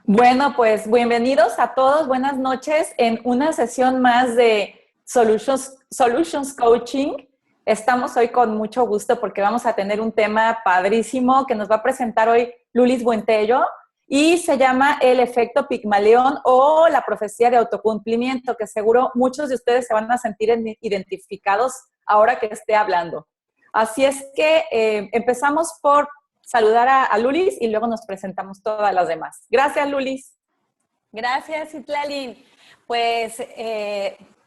Bueno, pues bienvenidos a todos, buenas noches en una sesión más de Solutions Coaching. Estamos hoy con mucho gusto porque vamos a tener un tema padrísimo que nos va a presentar hoy Lulis Buentello y se llama el efecto Pigmalión o la profecía de autocumplimiento, que seguro muchos de ustedes se van a sentir identificados ahora que esté hablando. Así es que empezamos por saludar a Lulis y luego nos presentamos todas las demás. Gracias, Lulis. Gracias, Citlali. Pues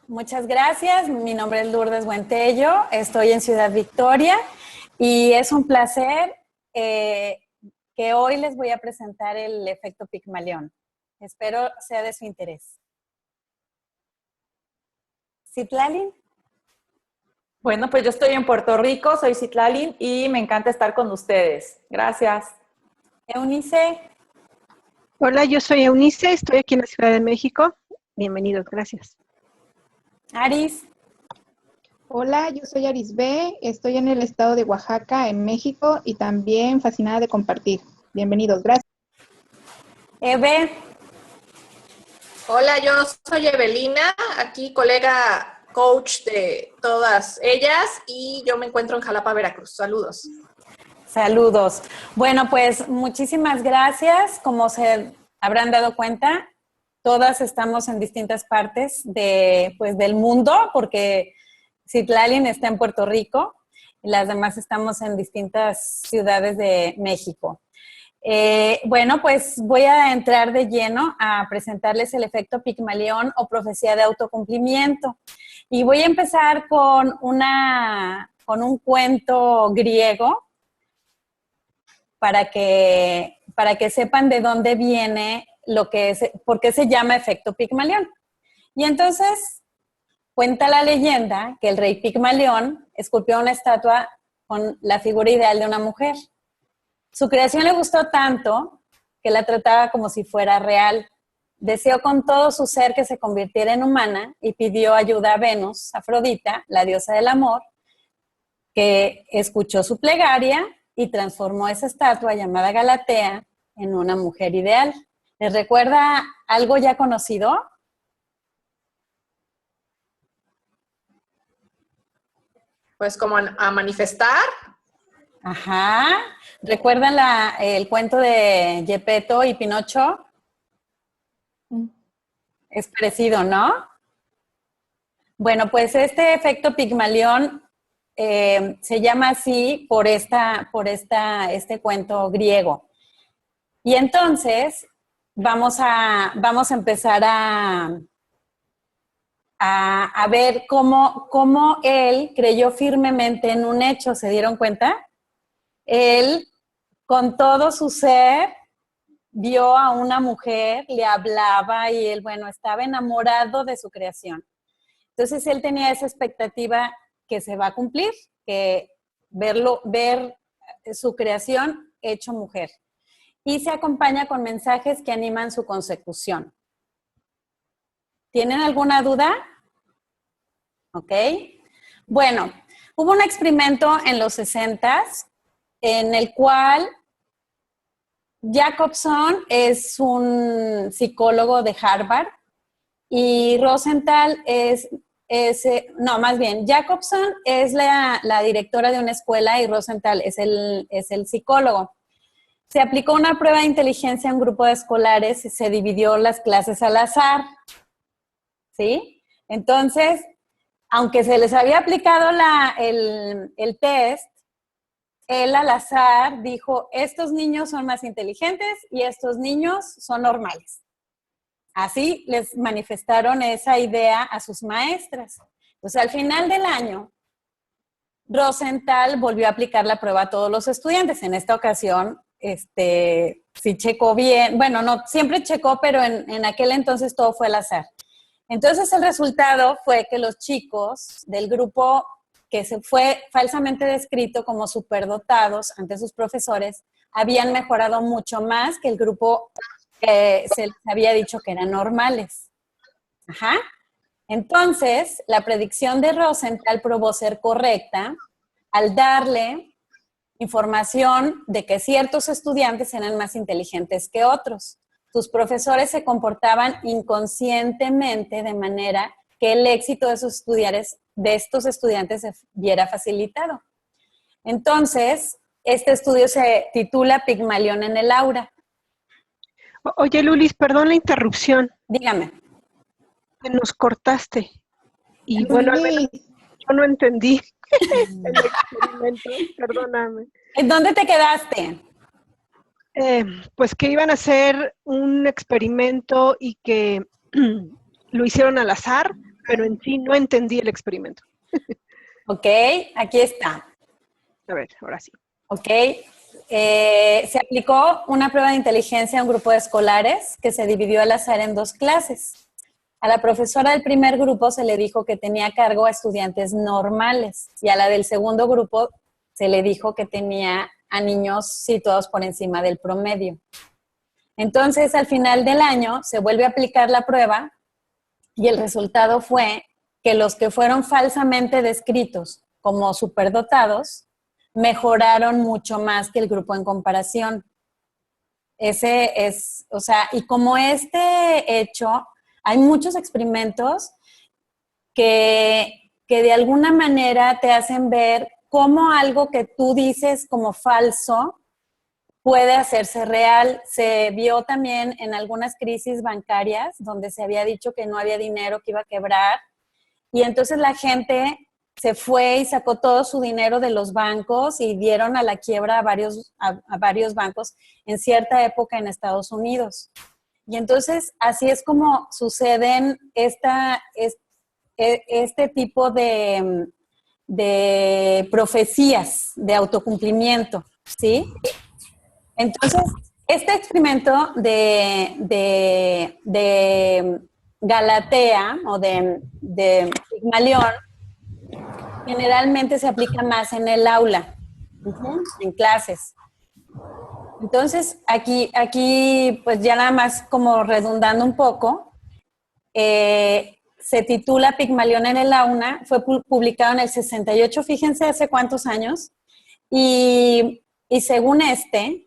muchas gracias. Mi nombre es Lourdes Buentello, estoy en Ciudad Victoria y es un placer que hoy les voy a presentar el efecto Pigmalión. Espero sea de su interés. Citlali. Bueno, pues yo estoy en Puerto Rico, soy Citlali y me encanta estar con ustedes. Gracias. Eunice. Hola, yo soy Eunice, estoy aquí en la Ciudad de México. Bienvenidos, gracias. Aris. Hola, yo soy Aris B, estoy en el estado de Oaxaca, en México, y también fascinada de compartir. Bienvenidos, gracias. Eve. Hola, yo soy Evelina, aquí colega coach de todas ellas y yo me encuentro en Jalapa, Veracruz. Saludos. Saludos. Bueno, pues muchísimas gracias. Como se habrán dado cuenta, todas estamos en distintas partes del mundo, porque Citlalin está en Puerto Rico y las demás estamos en distintas ciudades de México. Bueno, pues voy a entrar de lleno a presentarles el efecto Pigmalión o profecía de autocumplimiento. Y voy a empezar con un cuento griego para que sepan de dónde viene por qué se llama efecto Pigmalión. Y entonces cuenta la leyenda que el rey Pigmalión esculpió una estatua con la figura ideal de una mujer. Su creación le gustó tanto que la trataba como si fuera real. Deseó con todo su ser que se convirtiera en humana y pidió ayuda a Venus, Afrodita, la diosa del amor, que escuchó su plegaria y transformó esa estatua llamada Galatea en una mujer ideal. ¿Les recuerda algo ya conocido? Pues como a manifestar. Ajá. ¿Recuerdan el cuento de Gepetto y Pinocho? Es parecido, ¿no? Bueno, pues este efecto Pigmalión se llama así por este cuento griego. Y entonces vamos a empezar a ver cómo él creyó firmemente en un hecho. ¿Se dieron cuenta? Él, con todo su ser, vio a una mujer, le hablaba y él, estaba enamorado de su creación. Entonces, él tenía esa expectativa que se va a cumplir, que ver su creación hecho mujer. Y se acompaña con mensajes que animan su consecución. ¿Tienen alguna duda? ¿Ok? Bueno, hubo un experimento en los 60s en el cual Jacobson es un psicólogo de Harvard y Rosenthal Jacobson es la directora de una escuela y Rosenthal es el psicólogo. Se aplicó una prueba de inteligencia a un grupo de escolares y se dividió las clases al azar, ¿sí? Entonces, aunque se les había aplicado el test, él al azar dijo, estos niños son más inteligentes y estos niños son normales. Así les manifestaron esa idea a sus maestras. Entonces, al final del año, Rosenthal volvió a aplicar la prueba a todos los estudiantes. En esta ocasión, sí checó bien. Bueno, no, siempre checó, pero en aquel entonces todo fue al azar. Entonces, el resultado fue que los chicos del grupo que se fue falsamente descrito como superdotados ante sus profesores, habían mejorado mucho más que el grupo que se les había dicho que eran normales. Ajá. Entonces, la predicción de Rosenthal probó ser correcta al darle información de que ciertos estudiantes eran más inteligentes que otros. sus profesores se comportaban inconscientemente de manera que el éxito de estos estudiantes se viera facilitado. Entonces, este estudio se titula Pigmalión en el aula. Oye, Lulis, perdón la interrupción. Dígame. Que nos cortaste. Y bueno, al menos yo no entendí el experimento. Perdóname. ¿En dónde te quedaste? Pues que iban a hacer un experimento y que lo hicieron al azar, pero en sí no entendí el experimento. Ok, aquí está. A ver, ahora sí. Ok. Se aplicó una prueba de inteligencia a un grupo de escolares que se dividió al azar en 2 clases. A la profesora del primer grupo se le dijo que tenía a cargo a estudiantes normales y a la del segundo grupo se le dijo que tenía a niños situados por encima del promedio. Entonces, al final del año se vuelve a aplicar la prueba y el resultado fue que los que fueron falsamente descritos como superdotados mejoraron mucho más que el grupo en comparación. Y como este hecho, hay muchos experimentos que de alguna manera te hacen ver cómo algo que tú dices como falso puede hacerse real. Se vio también en algunas crisis bancarias donde se había dicho que no había dinero, que iba a quebrar, y entonces la gente se fue y sacó todo su dinero de los bancos y dieron a la quiebra a varios bancos en cierta época en Estados Unidos. Y entonces así es como suceden este tipo de profecías de autocumplimiento, ¿sí? Entonces, este experimento de Galatea o de Pigmalión generalmente se aplica más en el aula, en clases. Entonces, aquí pues ya nada más como redundando un poco, se titula Pigmalión en el aula, fue publicado en el 68, fíjense hace cuántos años, y según este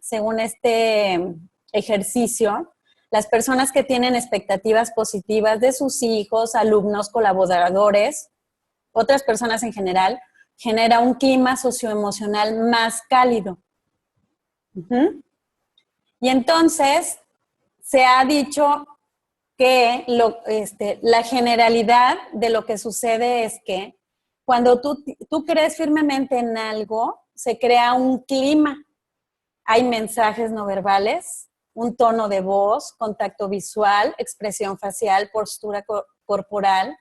ejercicio, las personas que tienen expectativas positivas de sus hijos, alumnos, colaboradores, otras personas en general, genera un clima socioemocional más cálido. Y entonces se ha dicho que la generalidad de lo que sucede es que cuando tú crees firmemente en algo, se crea un clima. Hay mensajes no verbales, un tono de voz, contacto visual, expresión facial, postura corporal.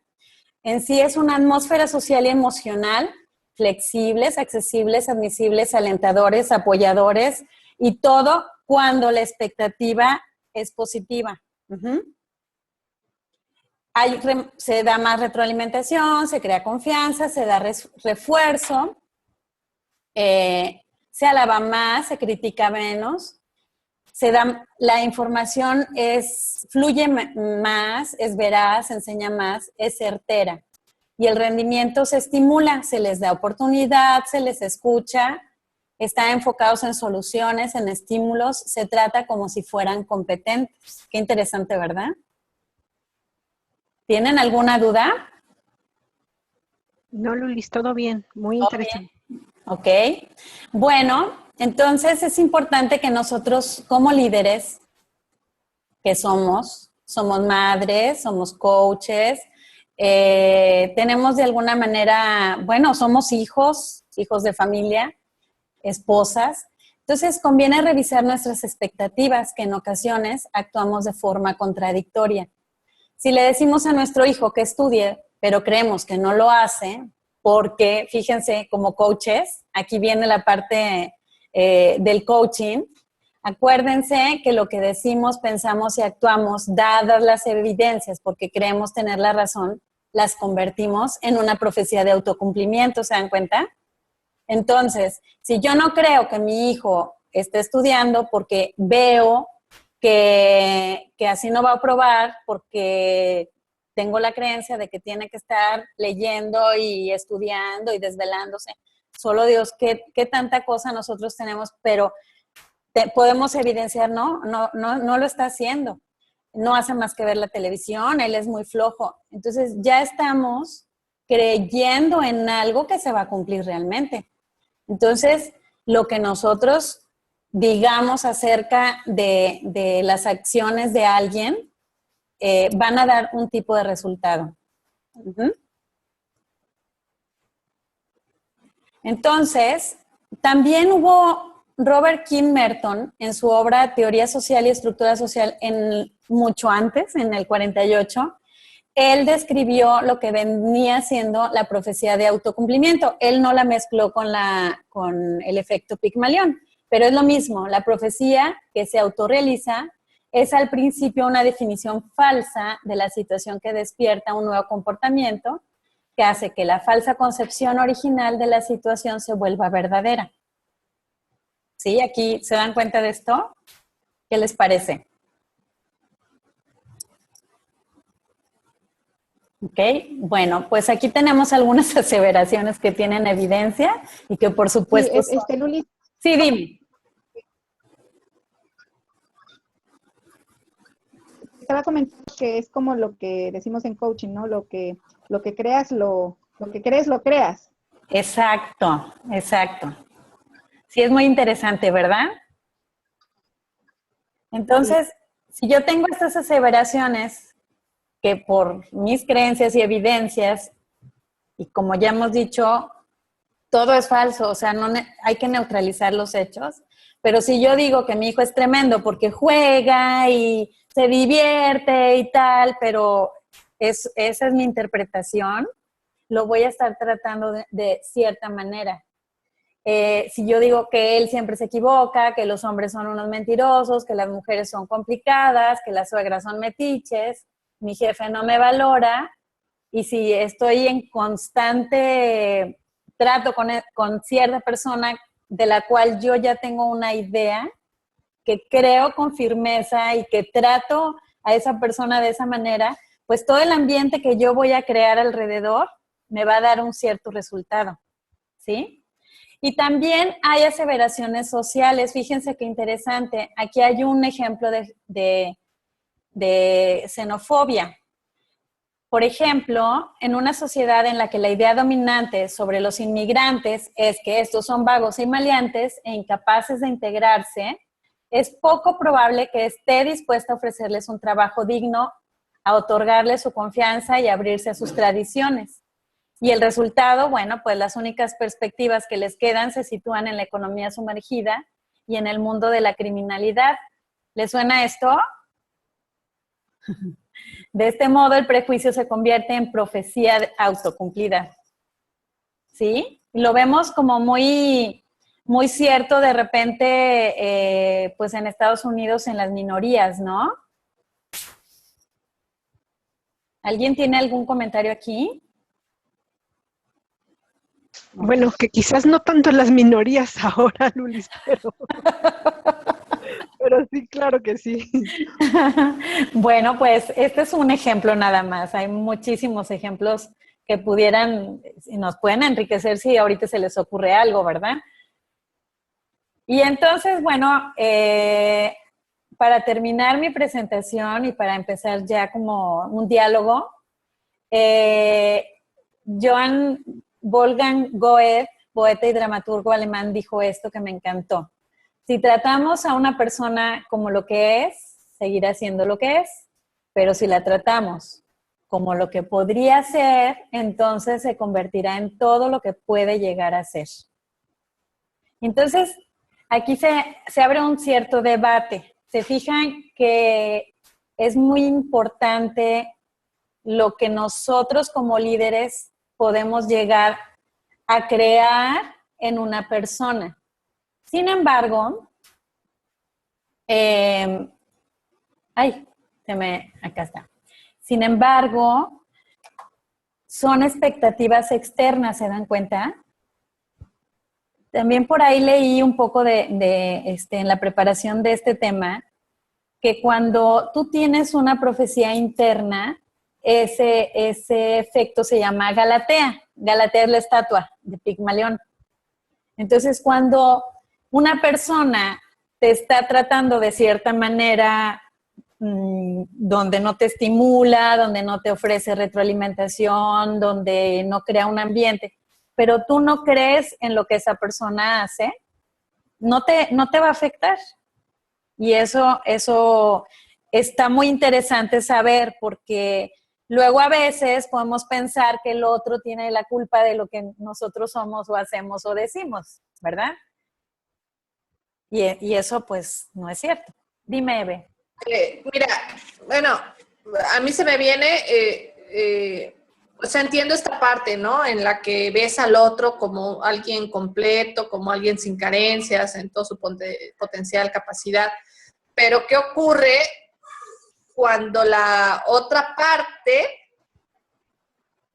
En sí es una atmósfera social y emocional, flexibles, accesibles, admisibles, alentadores, apoyadores, y todo cuando la expectativa es positiva. Se da más retroalimentación, se crea confianza, se da refuerzo, se alaba más, se critica menos, la información fluye más, es veraz, se enseña más, es certera. Y el rendimiento se estimula, se les da oportunidad, se les escucha, están enfocados en soluciones, en estímulos, se trata como si fueran competentes. Qué interesante, ¿verdad? ¿Tienen alguna duda? No, Lulis, todo bien, muy interesante. Ok. Bueno, entonces es importante que nosotros como líderes que somos madres, somos coaches, tenemos de alguna manera, somos hijos de familia, esposas. Entonces conviene revisar nuestras expectativas, que en ocasiones actuamos de forma contradictoria. Si le decimos a nuestro hijo que estudie, pero creemos que no lo hace, porque fíjense, como coaches, aquí viene la parte del coaching. Acuérdense que lo que decimos, pensamos y actuamos, dadas las evidencias, porque creemos tener la razón, las convertimos en una profecía de autocumplimiento, ¿se dan cuenta? Entonces, si yo no creo que mi hijo esté estudiando porque veo que así no va a aprobar, porque tengo la creencia de que tiene que estar leyendo y estudiando y desvelándose. Solo Dios, qué tanta cosa nosotros tenemos, pero podemos evidenciar, no lo está haciendo. No hace más que ver la televisión, él es muy flojo. Entonces ya estamos creyendo en algo que se va a cumplir realmente. Entonces, lo que nosotros digamos acerca de las acciones de alguien van a dar un tipo de resultado. Uh-huh. Entonces, también hubo Robert Kim Merton en su obra Teoría Social y Estructura Social mucho antes, en el 48, él describió lo que venía siendo la profecía de autocumplimiento. Él no la mezcló con el efecto Pigmalión, pero es lo mismo. La profecía que se autorrealiza es al principio una definición falsa de la situación que despierta un nuevo comportamiento que hace que la falsa concepción original de la situación se vuelva verdadera. ¿Sí? Aquí se dan cuenta de esto. ¿Qué les parece? Ok, bueno, pues aquí tenemos algunas aseveraciones que tienen evidencia y que por supuesto... Sí, Luli. Sí, dime. Estaba comentando que es como lo que decimos en coaching, ¿no? Lo que creas, lo que crees, lo creas. Exacto, exacto. Sí, es muy interesante, ¿verdad? Entonces, si yo tengo estas aseveraciones que por mis creencias y evidencias, y como ya hemos dicho, todo es falso, o sea, hay que neutralizar los hechos, pero si yo digo que mi hijo es tremendo porque juega y se divierte y tal, pero esa es mi interpretación, lo voy a estar tratando de cierta manera. Si yo digo que él siempre se equivoca, que los hombres son unos mentirosos, que las mujeres son complicadas, que las suegras son metiches, mi jefe no me valora, y si estoy en constante trato con cierta persona de la cual yo ya tengo una idea, que creo con firmeza y que trato a esa persona de esa manera, pues todo el ambiente que yo voy a crear alrededor me va a dar un cierto resultado, ¿sí? Y también hay aseveraciones sociales. Fíjense qué interesante. Aquí hay un ejemplo de xenofobia. Por ejemplo, en una sociedad en la que la idea dominante sobre los inmigrantes es que estos son vagos y maleantes e incapaces de integrarse, es poco probable que esté dispuesta a ofrecerles un trabajo digno, a otorgarles su confianza y abrirse a sus tradiciones. Y el resultado, bueno, pues las únicas perspectivas que les quedan se sitúan en la economía sumergida y en el mundo de la criminalidad. ¿Les suena esto? De este modo, el prejuicio se convierte en profecía autocumplida. ¿Sí? Lo vemos como muy, muy cierto de repente, pues en Estados Unidos en las minorías, ¿no? ¿Alguien tiene algún comentario aquí? Bueno, que quizás no tanto en las minorías ahora, Lulis, pero sí, claro que sí. Bueno, pues este es un ejemplo nada más. Hay muchísimos ejemplos que nos pueden enriquecer si ahorita se les ocurre algo, ¿verdad? Y entonces, bueno, para terminar mi presentación y para empezar ya como un diálogo, Johann Wolfgang Goethe, poeta y dramaturgo alemán, dijo esto que me encantó. Si tratamos a una persona como lo que es, seguirá siendo lo que es, pero si la tratamos como lo que podría ser, entonces se convertirá en todo lo que puede llegar a ser. Entonces, aquí se abre un cierto debate. Se fijan que es muy importante lo que nosotros como líderes podemos llegar a crear en una persona. Sin embargo, acá está. Sin embargo, son expectativas externas, ¿se dan cuenta? También por ahí leí un poco en la preparación de este tema, que cuando tú tienes una profecía interna, ese efecto se llama Galatea. Galatea es la estatua de Pigmalión. Entonces, cuando una persona te está tratando de cierta manera donde no te estimula, donde no te ofrece retroalimentación, donde no crea un ambiente, pero tú no crees en lo que esa persona hace, no te va a afectar. Y eso está muy interesante saber, porque luego a veces podemos pensar que el otro tiene la culpa de lo que nosotros somos o hacemos o decimos, ¿verdad? Y eso pues no es cierto. Dime, Eve. Mira, bueno, a mí se me viene, o sea, entiendo esta parte, ¿no? En la que ves al otro como alguien completo, como alguien sin carencias, en todo su potencial, capacidad. Pero ¿qué ocurre cuando la otra parte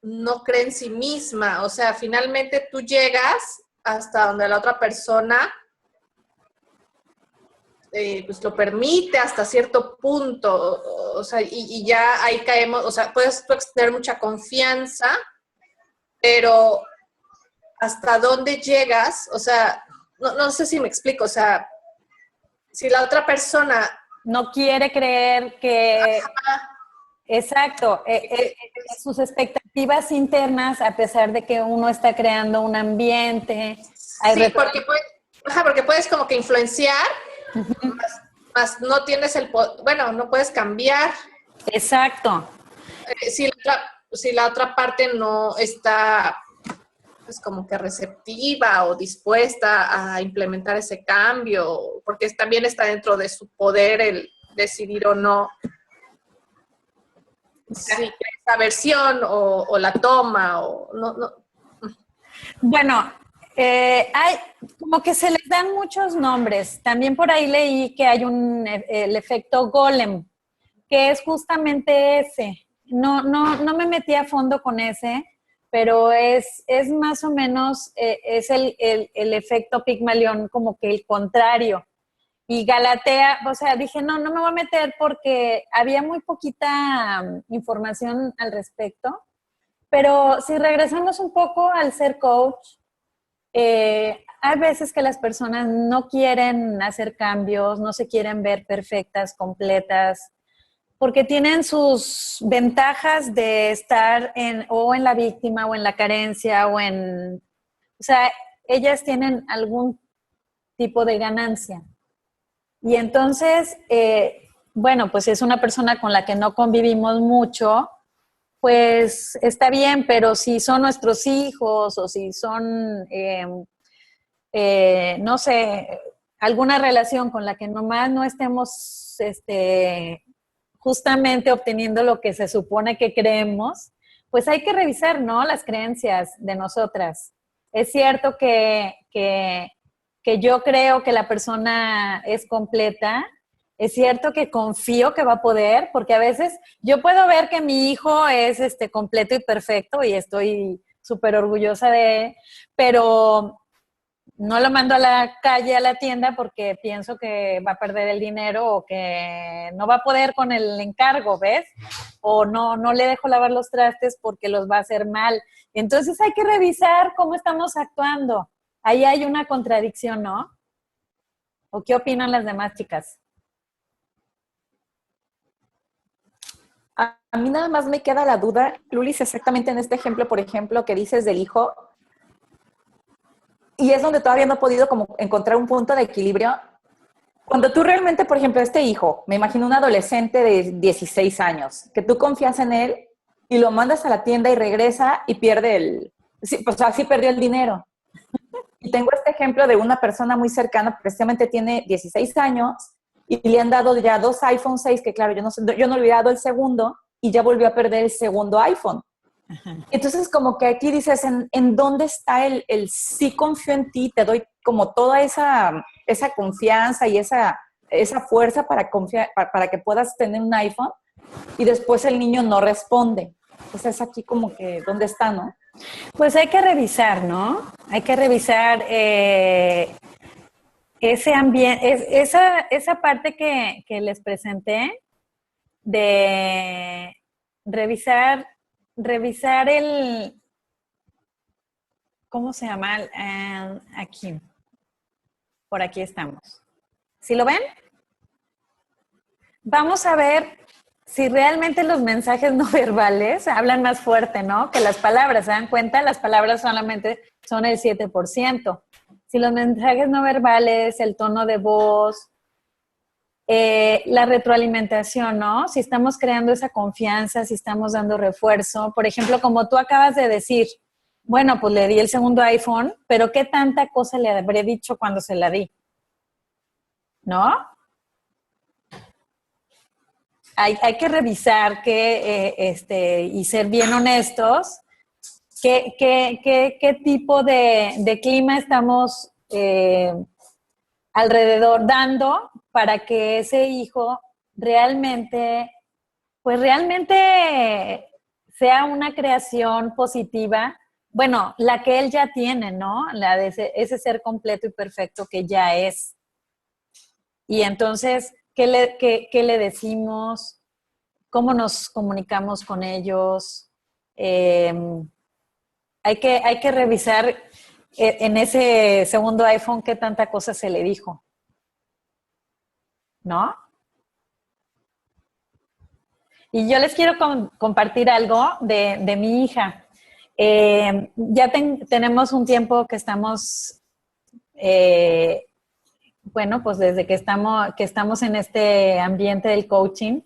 no cree en sí misma? O sea, finalmente tú llegas hasta donde la otra persona pues lo permite hasta cierto punto, o sea, y ya ahí caemos, o sea, puedes tú tener mucha confianza, pero hasta dónde llegas, o sea, no sé si me explico, o sea, si la otra persona no quiere creer que... Exacto, sus expectativas internas, a pesar de que uno está creando un ambiente. Sí, porque puedes como que influenciar, más no tienes bueno, no puedes cambiar. Exacto. Si la otra parte no está pues como que receptiva o dispuesta a implementar ese cambio, porque también está dentro de su poder el decidir o no si esa versión o la toma o no. Bueno, hay como que se les dan muchos nombres. También por ahí leí que hay el efecto Golem, que es justamente ese. No me metí a fondo con ese, pero es más o menos, es el efecto Pigmalión, como que el contrario. Y Galatea, o sea, dije, no me voy a meter porque había muy poquita información al respecto. Pero si regresamos un poco al ser coach, hay veces que las personas no quieren hacer cambios, no se quieren ver perfectas, completas, porque tienen sus ventajas de estar o en la víctima o en la carencia o sea, ellas tienen algún tipo de ganancia. Y entonces, bueno, pues si es una persona con la que no convivimos mucho, pues está bien, pero si son nuestros hijos o si son, no sé, alguna relación con la que nomás no estemos justamente obteniendo lo que se supone que creemos, pues hay que revisar, ¿no? Las creencias de nosotras. Es cierto que yo creo que la persona es completa. Es cierto que confío que va a poder, porque a veces yo puedo ver que mi hijo es completo y perfecto y estoy súper orgullosa de él, pero no lo mando a la calle, a la tienda, porque pienso que va a perder el dinero o que no va a poder con el encargo, ¿ves? O no le dejo lavar los trastes porque los va a hacer mal. Entonces hay que revisar cómo estamos actuando. Ahí hay una contradicción, ¿no? ¿O qué opinan las demás chicas? A mí nada más me queda la duda, Lulis, exactamente en este ejemplo, por ejemplo, que dices del hijo, y es donde todavía no he podido como encontrar un punto de equilibrio. Cuando tú realmente, por ejemplo, este hijo, me imagino un adolescente de 16 años, que tú confías en él y lo mandas a la tienda y regresa y pierde sí, pues así perdió el dinero. Y tengo este ejemplo de una persona muy cercana, precisamente tiene 16 años, y le han dado ya 2 iPhone 6, que claro, yo no he olvidado el segundo, y ya volvió a perder el segundo iPhone. Ajá. Entonces, como que aquí dices, ¿en dónde está el sí confío en ti? Te doy como toda esa confianza y esa fuerza para confiar, para que puedas tener un iPhone, y después el niño no responde. Entonces, aquí como que, ¿dónde está, no? Pues hay que revisar, ¿no? Hay que revisar ese ambiente, esa parte que les presenté de revisar el, ¿cómo se llama? Aquí, por aquí estamos. ¿Sí lo ven? Vamos a ver si realmente los mensajes no verbales hablan más fuerte, ¿no? Que las palabras. ¿Se dan cuenta? Las palabras solamente son el 7%. Si los mensajes no verbales, el tono de voz, la retroalimentación, ¿no? Si estamos creando esa confianza, si estamos dando refuerzo. Por ejemplo, como tú acabas de decir, bueno, pues le di el segundo iPhone, pero ¿qué tanta cosa le habré dicho cuando se la di? ¿No? Hay que revisar y ser bien honestos qué tipo de clima estamos alrededor dando para que ese hijo realmente sea una creación positiva, bueno, la que él ya tiene, ¿no? La de ese ser completo y perfecto que ya es. Y entonces, ¿qué le decimos? ¿Cómo nos comunicamos con ellos? Hay que revisar en ese segundo iPhone qué tanta cosa se le dijo, ¿no? Y yo les quiero compartir algo de mi hija. Ya tenemos un tiempo que estamos, bueno, pues desde que estamos en este ambiente del coaching,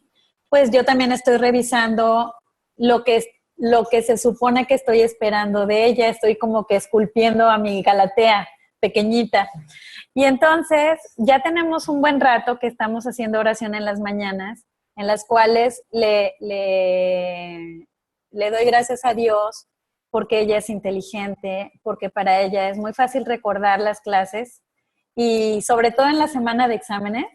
pues yo también estoy revisando lo que se supone que estoy esperando de ella. Estoy como que esculpiendo a mi Galatea pequeñita. Y entonces ya tenemos un buen rato que estamos haciendo oración en las mañanas, en las cuales le doy gracias a Dios porque ella es inteligente, porque para ella es muy fácil recordar las clases y sobre todo en la semana de exámenes,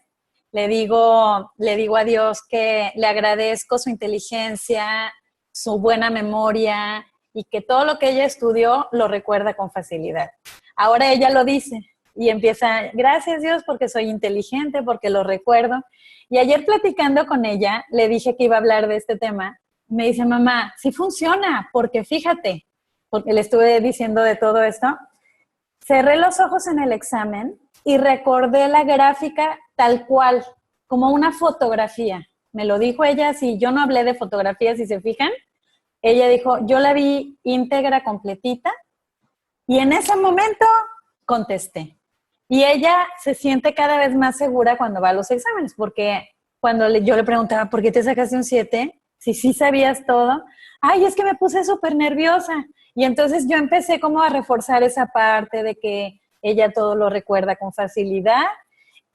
le digo a Dios que le agradezco su inteligencia, su buena memoria y que todo lo que ella estudió lo recuerda con facilidad. Ahora ella lo dice y empieza, gracias Dios porque soy inteligente, porque lo recuerdo. Y ayer platicando con ella, le dije que iba a hablar de este tema. Me dice, mamá, sí funciona, porque fíjate, porque le estuve diciendo de todo esto, cerré los ojos en el examen y recordé la gráfica tal cual, como una fotografía. Me lo dijo ella, si yo no hablé de fotografía, si se fijan, ella dijo, yo la vi íntegra, completita, y en ese momento contesté. Y ella se siente cada vez más segura cuando va a los exámenes, porque cuando yo le preguntaba, ¿por qué te sacaste un 7? Si sí sabías todo. Ay, es que me puse súper nerviosa. Y entonces yo empecé como a reforzar esa parte de que ella todo lo recuerda con facilidad.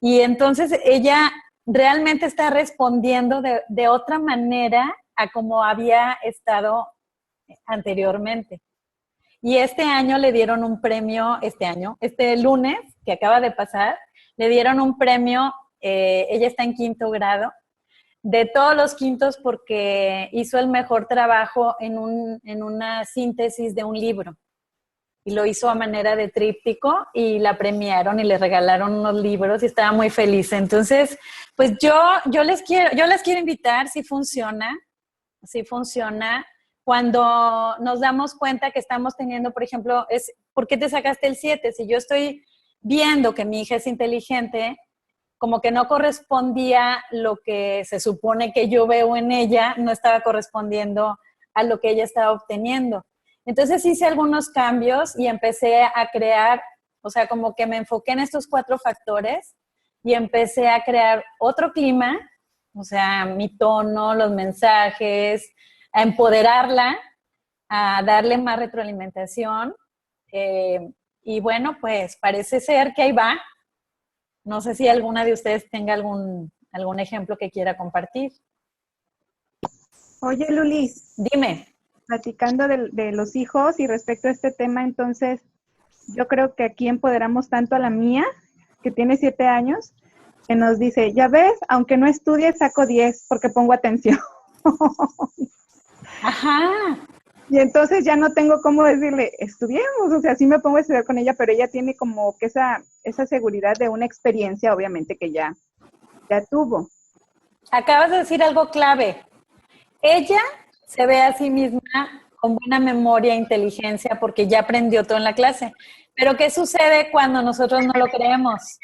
Y entonces ella realmente está respondiendo de otra manera a como había estado anteriormente. Y este año le dieron un premio, este lunes que acaba de pasar, le dieron un premio, ella está en 5º grado, de todos los quintos porque hizo el mejor trabajo en una síntesis de un libro. Y lo hizo a manera de tríptico y la premiaron y le regalaron unos libros y estaba muy feliz. Entonces, pues yo les quiero invitar, si funciona, cuando nos damos cuenta que estamos teniendo, por ejemplo, ¿por qué te sacaste el 7? Si yo estoy viendo que mi hija es inteligente, como que no correspondía lo que se supone que yo veo en ella, no estaba correspondiendo a lo que ella estaba obteniendo. Entonces hice algunos cambios y empecé a crear, o sea, como que me enfoqué en estos 4 factores y empecé a crear otro clima, o sea, mi tono, los mensajes, a empoderarla, a darle más retroalimentación. Y bueno, pues parece ser que ahí va. No sé si alguna de ustedes tenga algún ejemplo que quiera compartir. Oye, Lulis, Dime. platicando de los hijos y respecto a este tema, entonces, yo creo que aquí empoderamos tanto a la mía, que tiene 7 años, que nos dice, ya ves, aunque no estudie, saco 10 porque pongo atención. Ajá. Y entonces ya no tengo cómo decirle, estudiemos, o sea, sí me pongo a estudiar con ella, pero ella tiene como que esa seguridad de una experiencia, obviamente, que ya tuvo. Acabas de decir algo clave. Ella se ve a sí misma con buena memoria e inteligencia porque ya aprendió todo en la clase. Pero ¿qué sucede cuando nosotros no lo creemos?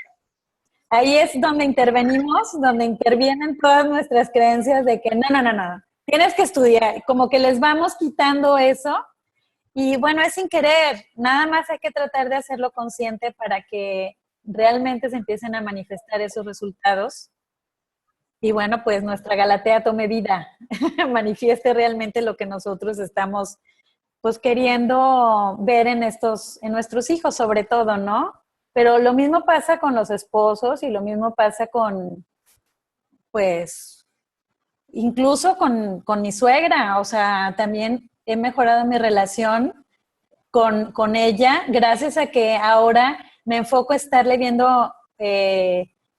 Ahí es donde intervenimos, donde intervienen todas nuestras creencias de que no, tienes que estudiar, como que les vamos quitando eso y bueno, es sin querer, nada más hay que tratar de hacerlo consciente para que realmente se empiecen a manifestar esos resultados y bueno, pues nuestra Galatea tome vida, manifieste realmente lo que nosotros estamos pues queriendo ver en nuestros hijos sobre todo, ¿no? Pero lo mismo pasa con los esposos y lo mismo pasa con, pues, incluso con mi suegra. O sea, también he mejorado mi relación con ella gracias a que ahora me enfoco a estarle viendo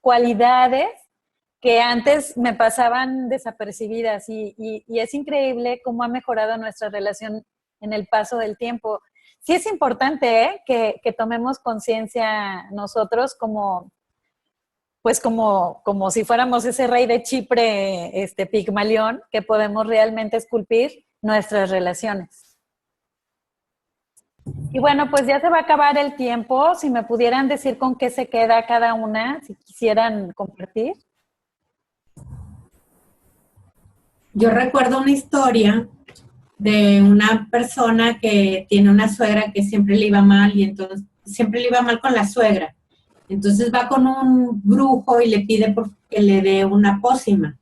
cualidades que antes me pasaban desapercibidas y es increíble cómo ha mejorado nuestra relación en el paso del tiempo. Sí es importante que tomemos conciencia nosotros como, pues como si fuéramos ese rey de Chipre, Pigmalión, que podemos realmente esculpir nuestras relaciones. Y bueno, pues ya se va a acabar el tiempo. Si me pudieran decir con qué se queda cada una, si quisieran compartir. Yo recuerdo una historia de una persona que tiene una suegra que siempre le iba mal y entonces siempre le iba mal con la suegra. Entonces va con un brujo y le pide que le dé una pócima.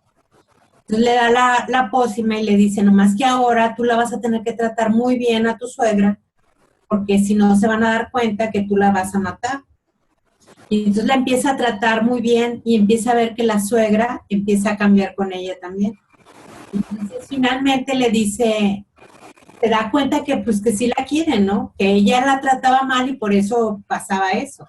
Entonces le da la pócima y le dice, nomás que ahora tú la vas a tener que tratar muy bien a tu suegra, porque si no se van a dar cuenta que tú la vas a matar. Y entonces la empieza a tratar muy bien y empieza a ver que la suegra empieza a cambiar con ella también. Entonces finalmente le dice, se da cuenta que pues que sí la quiere, ¿no? Que ella la trataba mal y por eso pasaba eso.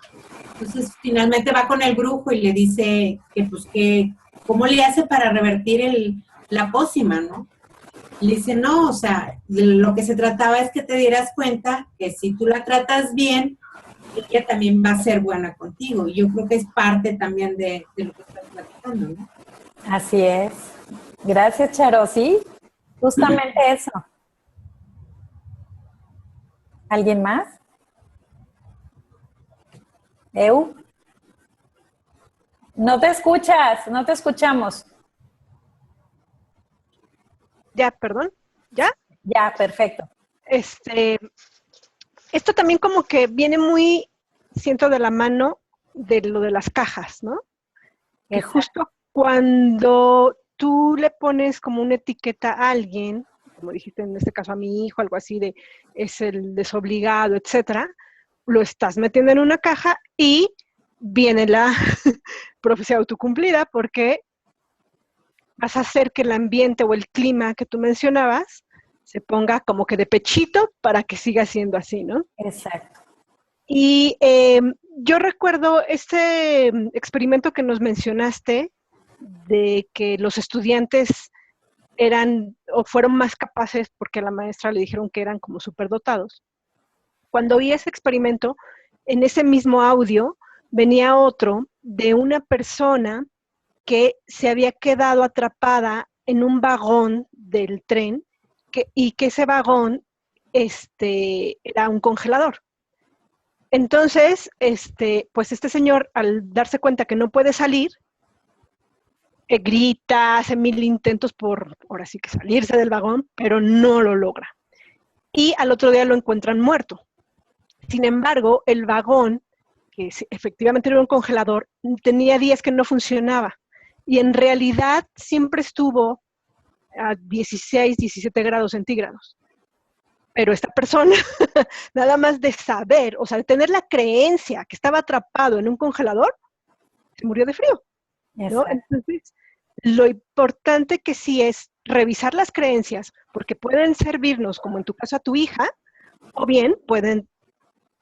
Entonces finalmente va con el brujo y le dice que pues que cómo le hace para revertir la pócima, ¿no? Y le dice, no, o sea, de lo que se trataba es que te dieras cuenta que si tú la tratas bien, ella también va a ser buena contigo. Y yo creo que es parte también de lo que estás platicando, ¿no? Así es. Gracias, Charo. Sí, justamente eso. ¿Alguien más? ¿Eu? No te escuchas, no te escuchamos. Ya, perdón, ¿ya? Ya, perfecto. Esto también como que viene muy, siento, de la mano de lo de las cajas, ¿no? Que justo cuando tú le pones como una etiqueta a alguien, como dijiste en este caso a mi hijo, algo así de es el desobligado, etcétera, lo estás metiendo en una caja y viene la profecía autocumplida porque vas a hacer que el ambiente o el clima que tú mencionabas se ponga como que de pechito para que siga siendo así, ¿no? Exacto. Y yo recuerdo este experimento que nos mencionaste de que los estudiantes eran o fueron más capaces porque a la maestra le dijeron que eran como superdotados. Cuando vi ese experimento, en ese mismo audio venía otro de una persona que se había quedado atrapada en un vagón del tren y que ese vagón era un congelador. Entonces, pues este señor, al darse cuenta que no puede salir, grita, hace mil intentos por, ahora sí que salirse del vagón, pero no lo logra. Y al otro día lo encuentran muerto. Sin embargo, el vagón, que efectivamente era un congelador, tenía días que no funcionaba. Y en realidad siempre estuvo a 16, 17 grados centígrados. Pero esta persona, nada más de saber, o sea, de tener la creencia que estaba atrapado en un congelador, se murió de frío, ¿no? Entonces, lo importante que sí es revisar las creencias, porque pueden servirnos, como en tu caso a tu hija, o bien pueden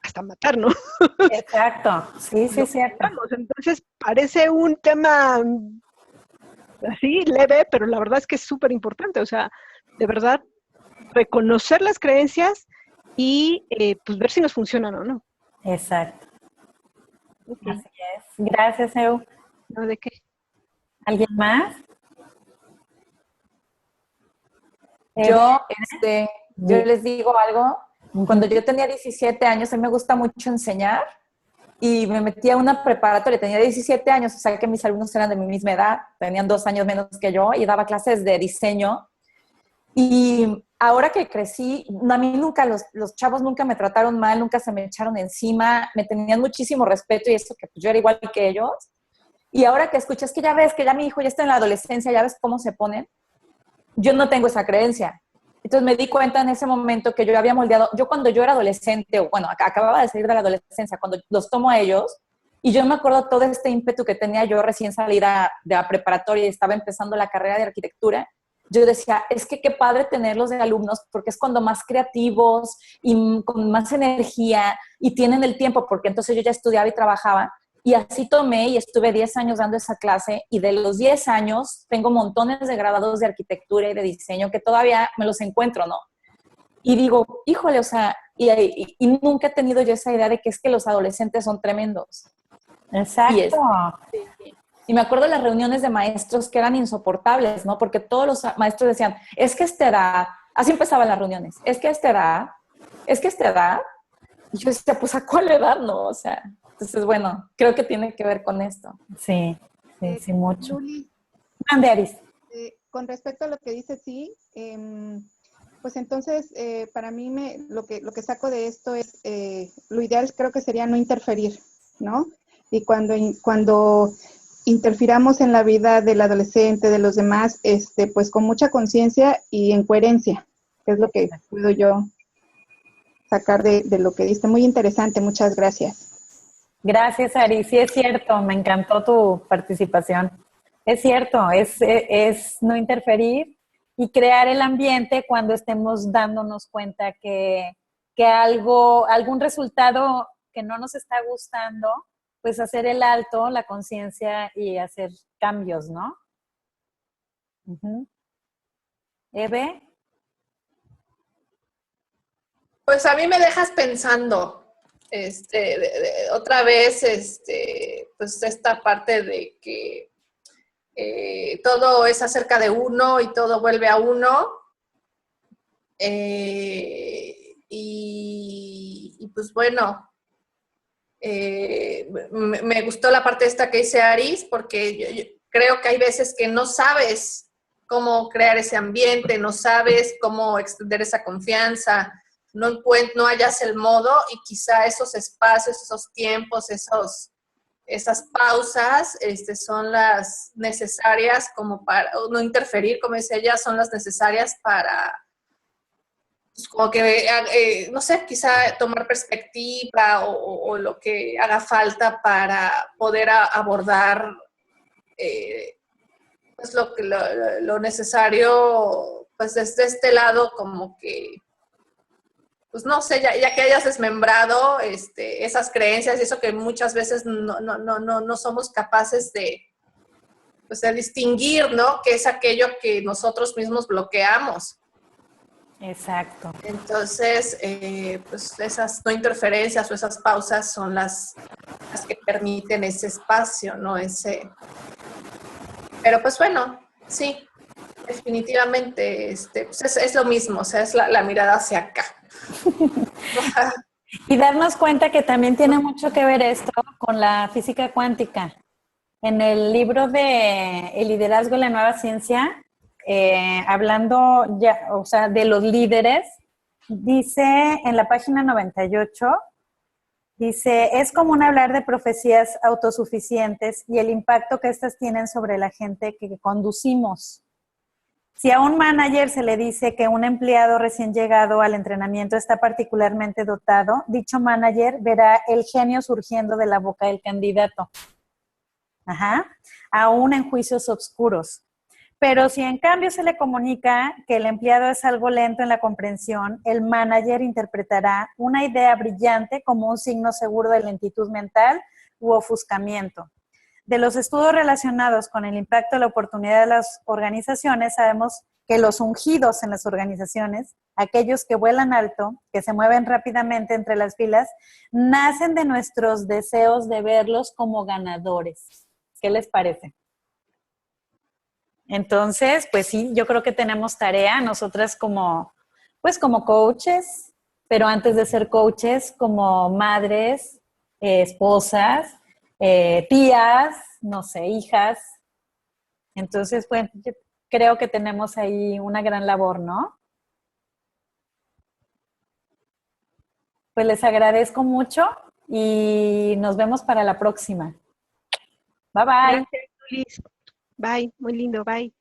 hasta matarnos. Exacto, sí, sí, cierto. Entonces, parece un tema así leve, pero la verdad es que es súper importante, o sea, de verdad, reconocer las creencias y pues ver si nos funcionan o no. Exacto. Okay. Así es. Gracias, Eu. ¿No? ¿De qué? ¿Alguien más? Yo les digo algo. Cuando yo tenía 17 años, a mí me gusta mucho enseñar y me metí a una preparatoria, tenía 17 años, o sea que mis alumnos eran de mi misma edad, tenían 2 años menos que yo, y daba clases de diseño. Y ahora que crecí, a mí nunca, los chavos nunca me trataron mal, nunca se me echaron encima, me tenían muchísimo respeto, y eso que pues, yo era igual que ellos. Y ahora que escuchas que ya ves que ya mi hijo ya está en la adolescencia, ya ves cómo se ponen, yo no tengo esa creencia. Entonces me di cuenta en ese momento que yo había moldeado, yo cuando yo era adolescente, o bueno, acababa de salir de la adolescencia, cuando los tomo a ellos, y yo me acuerdo todo este ímpetu que tenía yo recién salida de la preparatoria y estaba empezando la carrera de arquitectura, yo decía, es que qué padre tenerlos de alumnos, porque es cuando más creativos y con más energía y tienen el tiempo, porque entonces yo ya estudiaba y trabajaba. Y así tomé y estuve 10 años dando esa clase, y de los 10 años tengo montones de graduados de arquitectura y de diseño que todavía me los encuentro, ¿no? Y digo, híjole, o sea, y nunca he tenido yo esa idea de que es que los adolescentes son tremendos. Exacto. Y me acuerdo de las reuniones de maestros que eran insoportables, ¿no? Porque todos los maestros decían, es que esta edad, así empezaban las reuniones, es que esta edad, y yo decía, pues ¿a cuál edad, no? O sea, entonces, bueno, creo que tiene que ver con esto. Sí, sí, mucho. Julie, Mande, Aris. con respecto a lo que dice, sí, pues entonces para mí lo que saco de esto es, lo ideal creo que sería no interferir, ¿no? Y cuando interfiramos en la vida del adolescente, de los demás, pues con mucha conciencia y en coherencia, que es lo que puedo yo sacar de lo que diste. Muy interesante, muchas gracias. Gracias, Ari. Sí, es cierto, me encantó tu participación. Es cierto, es no interferir y crear el ambiente cuando estemos dándonos cuenta que algún resultado que no nos está gustando, pues hacer el alto, la conciencia y hacer cambios, ¿no? Uh-huh. Eve. Pues a mí me dejas pensando, otra vez, pues esta parte de que todo es acerca de uno y todo vuelve a uno. Y pues bueno, me gustó la parte esta que dice Aris, porque yo creo que hay veces que no sabes cómo crear ese ambiente, no sabes cómo extender esa confianza, no hallas el modo, y quizá esos espacios, esos tiempos, esas pausas son las necesarias como para no interferir, como dice ella, son las necesarias para, pues, como que, no sé, quizá tomar perspectiva o lo que haga falta para poder abordar pues lo necesario, pues desde este lado, como que, pues no sé, ya que hayas desmembrado esas creencias y eso que muchas veces no somos capaces pues de distinguir, ¿no? Que es aquello que nosotros mismos bloqueamos. Exacto. Entonces, pues esas no interferencias o esas pausas son las que permiten ese espacio, ¿no? Pero pues bueno, sí, definitivamente pues es lo mismo, o sea, es la mirada hacia acá. Y darnos cuenta que también tiene mucho que ver esto con la física cuántica. En el libro de El liderazgo y la nueva ciencia, hablando ya, o sea, de los líderes, dice en la página 98, dice, es común hablar de profecías autosuficientes y el impacto que estas tienen sobre la gente que conducimos. Si a un manager se le dice que un empleado recién llegado al entrenamiento está particularmente dotado, dicho manager verá el genio surgiendo de la boca del candidato. Aún en juicios oscuros. Pero si en cambio se le comunica que el empleado es algo lento en la comprensión, el manager interpretará una idea brillante como un signo seguro de lentitud mental u ofuscamiento. De los estudios relacionados con el impacto de la oportunidad de las organizaciones, sabemos que los ungidos en las organizaciones, aquellos que vuelan alto, que se mueven rápidamente entre las filas, nacen de nuestros deseos de verlos como ganadores. ¿Qué les parece? Entonces, pues sí, yo creo que tenemos tarea, nosotras como coaches, pero antes de ser coaches, como madres, esposas, tías, no sé, hijas. Entonces, bueno, yo creo que tenemos ahí una gran labor, ¿no? Pues les agradezco mucho y nos vemos para la próxima. Bye bye. Gracias, Luis. Bye, muy lindo, bye.